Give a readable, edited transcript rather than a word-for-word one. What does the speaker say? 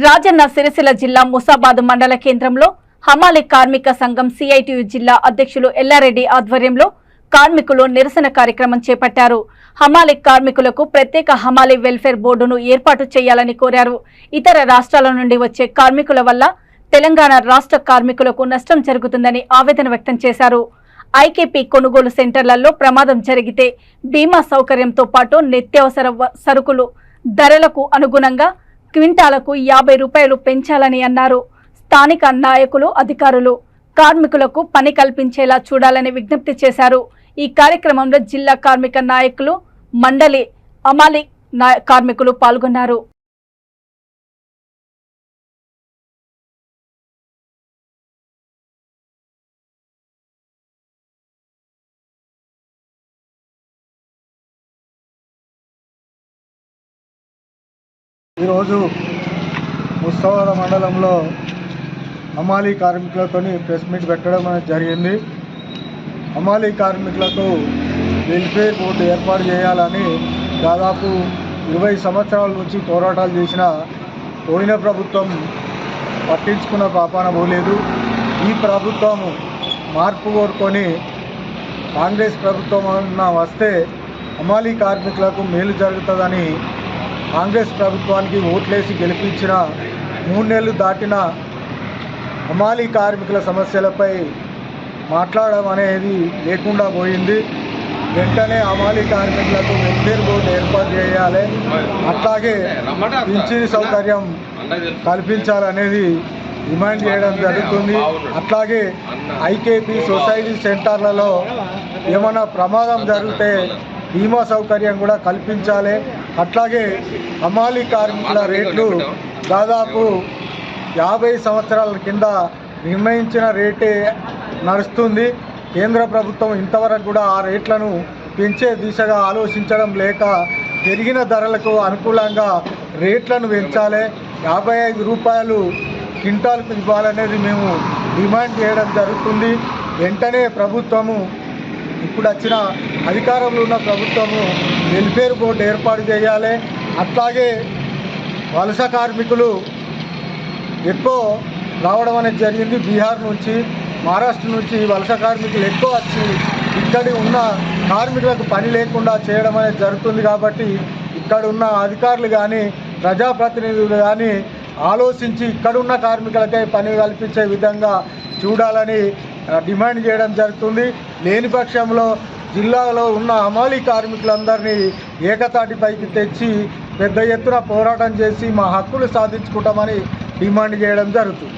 రాజన్న సిరిసిల్ల జిల్లా ముసాబాద్ మండల కేంద్రంలో హమాలి కార్మిక సంఘం సిఐటియు జిల్లా అధ్యక్షులు ఎల్లారెడ్డి ఆధ్వర్యంలో కార్మికులు నిరసన కార్యక్రమం చేపట్టారు. హమాలి కార్మికులకు ప్రత్యేక హమాలి వెల్ఫేర్ బోర్డును ఏర్పాటు చేయాలని కోరారు. ఇతర రాష్ట్రాల నుండి వచ్చే కార్మికుల వల్ల తెలంగాణ రాష్ట్ర కార్మికులకు నష్టం జరుగుతుందని ఆవేదన వ్యక్తం చేశారు. ఐకేపీ కొనుగోలు సెంటర్లలో ప్రమాదం జరిగితే బీమా సౌకర్యంతో పాటు నిత్యావసర సరుకులు ధరలకు అనుగుణంగా క్వింటాలకు 50 రూపాయలు పెంచాలని అన్నారు. స్థానిక నాయకులు అధికారులు కార్మికులకు పని కల్పించేలా చూడాలని విజ్ఞప్తి చేశారు. ఈ కార్యక్రమంలో జిల్లా కార్మిక నాయకులు, మండలి హమాలి కార్మికులు పాల్గొన్నారు. ఈరోజు ముస్తాబాద్ మండలంలో హమాలి కార్మికులతో ప్రెస్ మీట్ పెట్టడం జరిగింది. హమాలి కార్మికులకు వెల్ఫేర్ బోర్డు ఏర్పాటు చేయాలని దాదాపు 20 సంవత్సరాల నుంచి పోరాటాలు చేసిన పోయిన ప్రభుత్వం పట్టించుకున్న పాపాన పోలేదు. ఈ ప్రభుత్వం మార్పు కోరుకొని కాంగ్రెస్ ప్రభుత్వం వస్తే హమాలి కార్మికులకు మేలు జరుగుతుందని కాంగ్రెస్ ప్రభుత్వానికి ఓట్లేసి గెలిపించిన 3 నెలలు దాటిన హమాలి కార్మికుల సమస్యలపై మాట్లాడడం అనేది లేకుండా పోయింది. వెంటనే హమాలి కార్మికులకు వెల్ఫేర్ బోర్డు ఏర్పాటు చేయాలి, అట్లాగే పింఛన్ సౌకర్యం కల్పించాలనేది డిమాండ్ చేయడం జరుగుతుంది. అట్లాగే ఐకేపీ సొసైటీ సెంటర్లలో ఏమైనా ప్రమాదం జరిగితే బీమా సౌకర్యం కూడా కల్పించాలి. అట్లాగే హమాలి కార్మికుల రేట్లు దాదాపు 50 సంవత్సరాల కింద నిర్ణయించిన రేటే నడుస్తుంది. కేంద్ర ప్రభుత్వం ఇంతవరకు కూడా ఆ రేట్లను పెంచే దిశగా ఆలోచించడం లేక పెరిగిన ధరలకు అనుకూలంగా రేట్లను పెంచాలి. 55 రూపాయలు క్వింటాల్కు ఇవ్వాలనేది మేము డిమాండ్ చేయడం జరుగుతుంది. వెంటనే ప్రభుత్వము, ఇప్పుడు వచ్చిన అధికారంలో ఉన్న ప్రభుత్వము వెల్ఫేర్ బోర్డు ఏర్పాటు చేయాలి. అట్లాగే వలస కార్మికులు ఎక్కువ రావడం అనేది జరిగింది. బీహార్ నుంచి, మహారాష్ట్ర నుంచి వలస కార్మికులు ఎక్కువ వచ్చి ఇక్కడి ఉన్న కార్మికులకు పని లేకుండా చేయడం అనేది జరుగుతుంది. కాబట్టి ఇక్కడ ఉన్న అధికారులు కానీ ప్రజాప్రతినిధులు కానీ ఆలోచించి ఇక్కడున్న కార్మికులకై పని కల్పించే విధంగా చూడాలని డిమాండ్ చేయడం జరుగుతుంది. లేని పక్షంలో జిల్లాలో ఉన్న హమాలి కార్మికులందరినీ ఏకతాటిపైకి తెచ్చి పెద్ద ఎత్తున పోరాటం చేసి మా హక్కులు సాధించుకుంటామని డిమాండ్ చేయడం జరుగుతుంది.